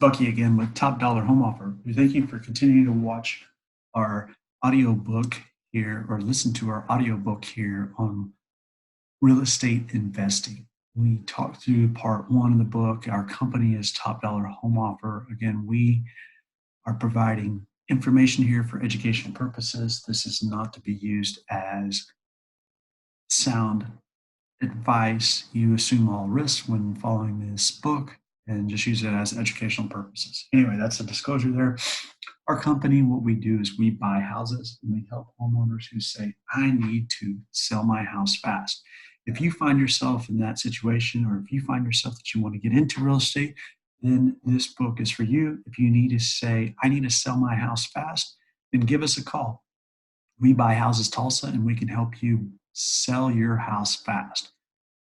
Bucky again with Top Dollar Home Offer. We thank you for continuing to watch our audiobook here or listen to our audiobook here on real estate investing. We talked through part one of the book. Our company is Top Dollar Home Offer. Again, we are providing information here for educational purposes. This is not to be used as sound advice. You assume all risks when following this book and just use it as educational purposes. Anyway, that's a disclosure there. Our company, what we do is we buy houses and we help homeowners who say, I need to sell my house fast. If you find yourself in that situation, or if you find yourself that you want to get into real estate, then this book is for you. If you need to say, I need to sell my house fast, then give us a call. We buy houses Tulsa and we can help you sell your house fast.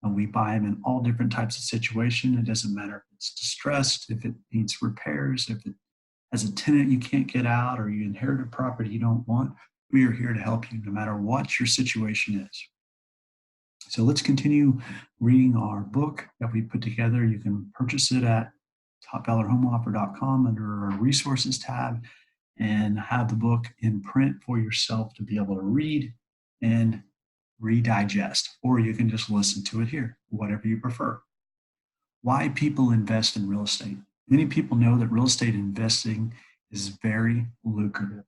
And we buy them in all different types of situation. It doesn't matter if it's distressed, if it needs repairs, if it has a tenant you can't get out, or you inherit a property you don't want. We are here to help you no matter what your situation is. So let's continue reading our book that we put together. You can purchase it at topdollarhomeoffer.com under our resources tab and have the book in print for yourself to be able to read and redigest, or you can just listen to it here, whatever you prefer. Why people invest in real estate. Many people know that real estate investing is very lucrative.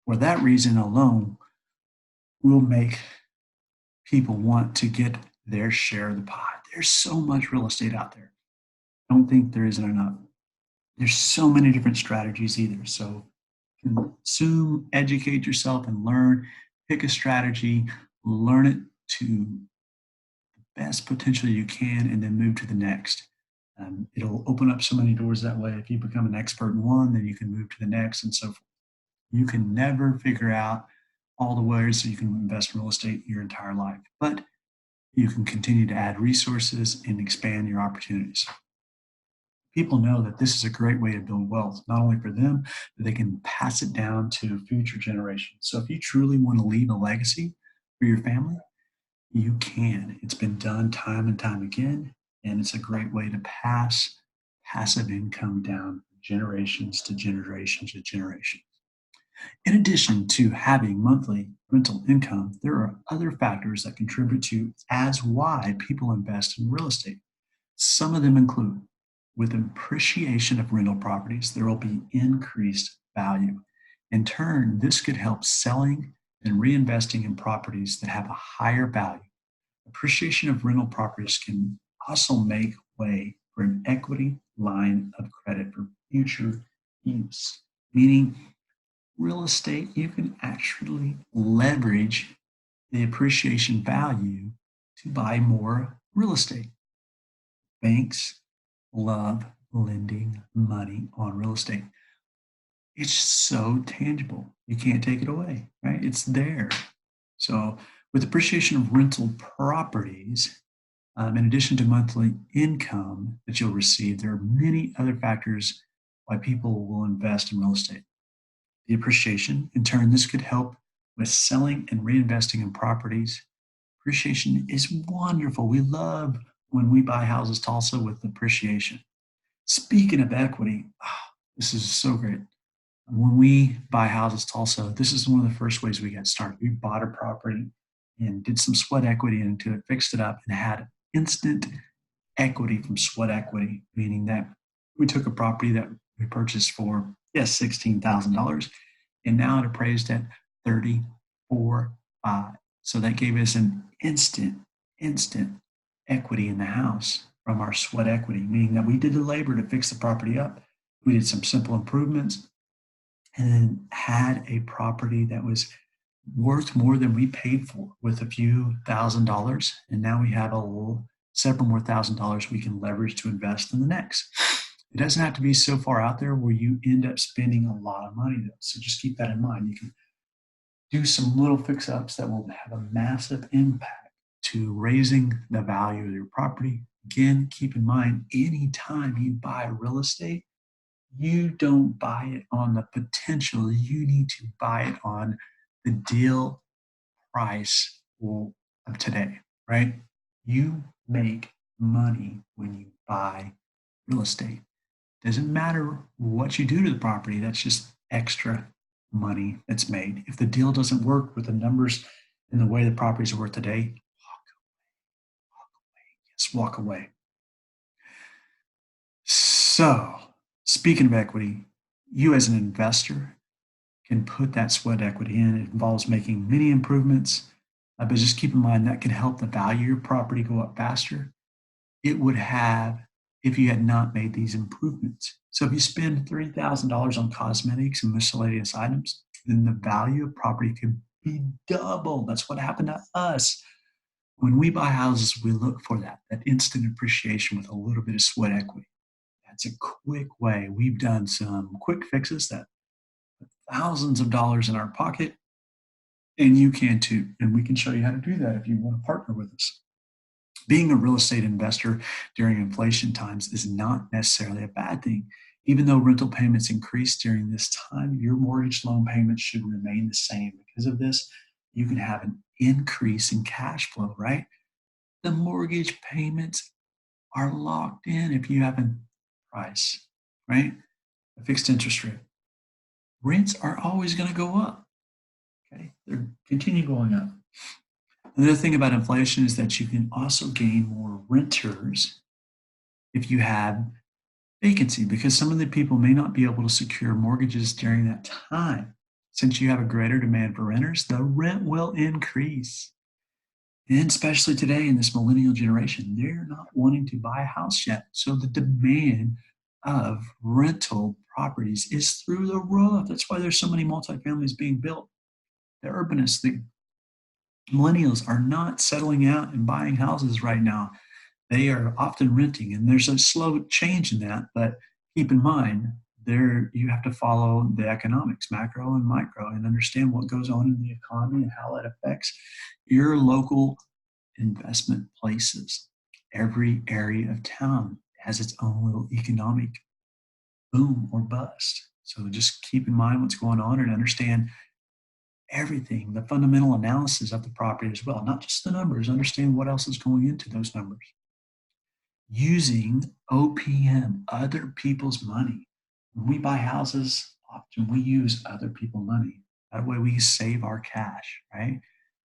For that reason alone, will make people want to get their share of the pie. There's so much real estate out there. Don't think there isn't enough. There's so many different strategies either. So consume, educate yourself, and learn. Pick a strategy, learn it to the best potential you can, and then move to the next. It'll open up so many doors that way. If you become an expert in one, then you can move to the next and so forth. You can never figure out all the ways that you can invest in real estate your entire life, but you can continue to add resources and expand your opportunities. People know that this is a great way to build wealth, not only for them, but they can pass it down to future generations. So if you truly want to leave a legacy for your family, you can. It's been done time and time again, and it's a great way to pass passive income down generations to generations to generations. In addition to having monthly rental income, there are other factors that contribute to as why people invest in real estate. Some of them include with appreciation of rental properties, there will be increased value. In turn, this could help selling and reinvesting in properties that have a higher value. Appreciation of rental properties can also make way for an equity line of credit for future use, meaning real estate, you can actually leverage the appreciation value to buy more real estate. Banks love lending money on real estate. It's so tangible. You can't take it away, right? It's there. So, with appreciation of rental properties, in addition to monthly income that you'll receive, there are many other factors why people will invest in real estate. The appreciation, in turn, this could help with selling and reinvesting in properties. Appreciation is wonderful. We love when we buy houses Tulsa with appreciation. Speaking of equity, this is so great. When we buy houses Tulsa, this is one of the first ways we got started. We bought a property and did some sweat equity into it, fixed it up, and had instant equity from sweat equity, meaning that we took a property that we purchased for, yes, $16,000, and now it appraised at 34.5. So that gave us an instant equity in the house from our sweat equity, meaning that we did the labor to fix the property up. We did some simple improvements and then had a property that was worth more than we paid for with a few $1,000s. And now we have several more $1,000s we can leverage to invest in the next. It doesn't have to be so far out there where you end up spending a lot of money though. So just keep that in mind. You can do some little fix-ups that will have a massive impact to raising the value of your property. Again, keep in mind, anytime you buy real estate, you don't buy it on the potential. You need to buy it on the deal price of today, right? You make money when you buy real estate. Doesn't matter what you do to the property, that's just extra money that's made. If the deal doesn't work with the numbers and the way the properties are worth today, just walk away. So, speaking of equity, you as an investor can put that sweat equity in. It involves making many improvements, but just keep in mind that can help the value of your property go up faster it would have if you had not made these improvements. So if you spend $3,000 on cosmetics and miscellaneous items, then the value of property could be double. That's what happened to us. When we buy houses, we look for that instant appreciation with a little bit of sweat equity. That's a quick way. We've done some quick fixes that put thousands of dollars in our pocket, and you can too. And we can show you how to do that if you want to partner with us. Being a real estate investor during inflation times is not necessarily a bad thing. Even though rental payments increase during this time, your mortgage loan payments should remain the same. Because of this, you can have an increase in cash flow, right? The mortgage payments are locked in if you have a price, right? A fixed interest rate. Rents are always going to go up. Okay. They're continue going up. Another thing about inflation is that you can also gain more renters if you have vacancy because some of the people may not be able to secure mortgages during that time. Since you have a greater demand for renters, the rent will increase. And especially today in this millennial generation, they're not wanting to buy a house yet. So the demand of rental properties is through the roof. That's why there's so many multifamilies being built. The urbanists, the millennials are not settling out and buying houses right now. They are often renting, and there's a slow change in that. But keep in mind, there you have to follow the economics, macro and micro, and understand what goes on in the economy and how it affects your local investment places. Every area of town has its own little economic boom or bust. So just keep in mind what's going on and understand everything, the fundamental analysis of the property as well, not just the numbers, understand what else is going into those numbers. Using OPM, other people's money. When we buy houses, often we use other people's money. That way we save our cash, right?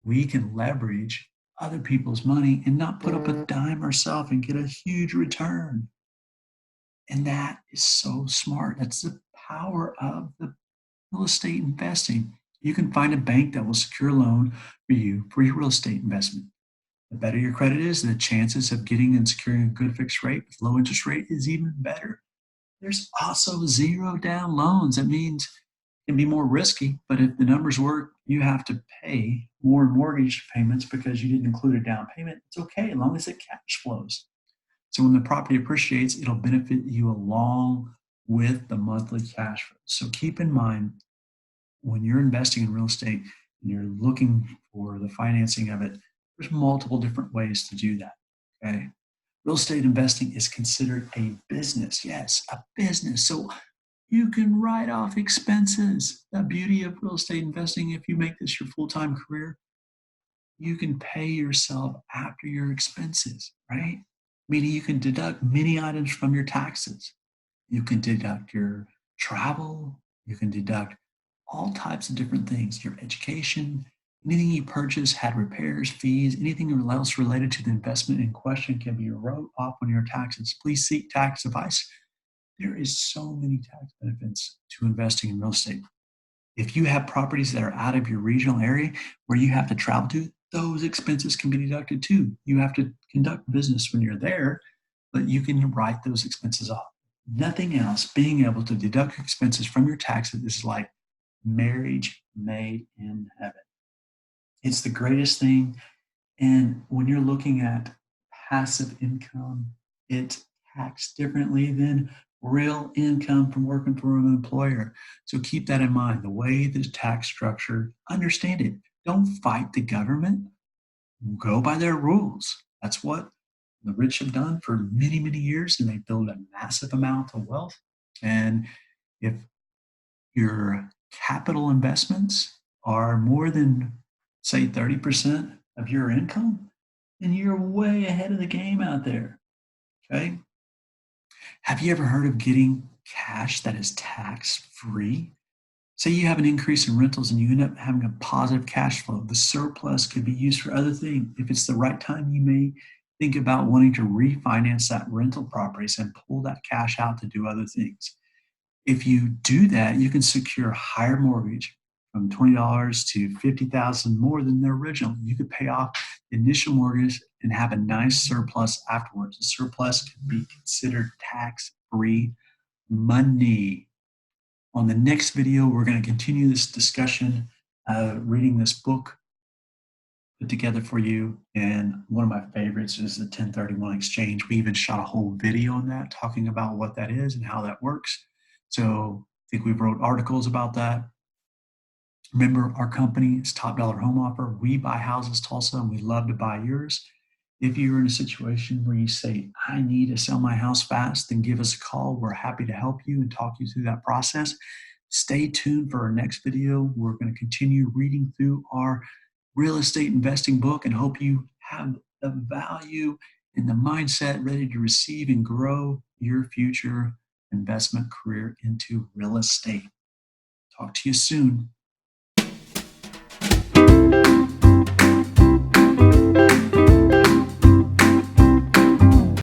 We can leverage other people's money and not put up a dime ourselves and get a huge return. And that is so smart. That's the power of the real estate investing. You can find a bank that will secure a loan for you for your real estate investment. The better your credit is, the chances of getting and securing a good fixed rate with low interest rate is even better. There's also zero down loans. That means it can be more risky, but if the numbers work, you have to pay more mortgage payments because you didn't include a down payment. It's okay as long as it cash flows. So when the property appreciates, it'll benefit you along with the monthly cash flow. So keep in mind when you're investing in real estate and you're looking for the financing of it, there's multiple different ways to do that. Okay. Real estate investing is considered a business. Yes, a business. So you can write off expenses. The beauty of real estate investing, if you make this your full time career, you can pay yourself after your expenses, right? Meaning you can deduct many items from your taxes. You can deduct your travel, you can deduct all types of different things, your education, anything you purchase had repairs, fees, anything else related to the investment in question can be wrote off on your taxes. Please seek tax advice. There is so many tax benefits to investing in real estate. If you have properties that are out of your regional area where you have to travel to, those expenses can be deducted too. You have to conduct business when you're there, but you can write those expenses off. Nothing else, being able to deduct expenses from your taxes is like marriage made in heaven. It's the greatest thing. And when you're looking at passive income, it's taxed differently than real income from working for an employer. So keep that in mind. The way the tax structure, understand it. Don't fight the government. Go by their rules. That's what the rich have done for many, many years, and they build a massive amount of wealth. And if your capital investments are more than, say, 30% of your income, then you're way ahead of the game out there. Okay. Have you ever heard of getting cash that is tax free? Say you have an increase in rentals and you end up having a positive cash flow. The surplus could be used for other things. If it's the right time, you may think about wanting to refinance that rental properties and pull that cash out to do other things. If you do that, you can secure a higher mortgage from $20 to 50,000 more than the original. You could pay off the initial mortgage and have a nice surplus afterwards. The surplus could be considered tax-free money. On the next video, we're going to continue this discussion, reading this book put together for you. And one of my favorites is the 1031 exchange. We even shot a whole video on that, talking about what that is and how that works. So I think we wrote articles about that. Remember, our company is Top Dollar Home Offer. We buy houses, Tulsa, and we love to buy yours. If you're in a situation where you say, I need to sell my house fast, then give us a call. We're happy to help you and talk you through that process. Stay tuned for our next video. We're going to continue reading through our real estate investing book and hope you have the value and the mindset ready to receive and grow your future investment career into real estate. Talk to you soon.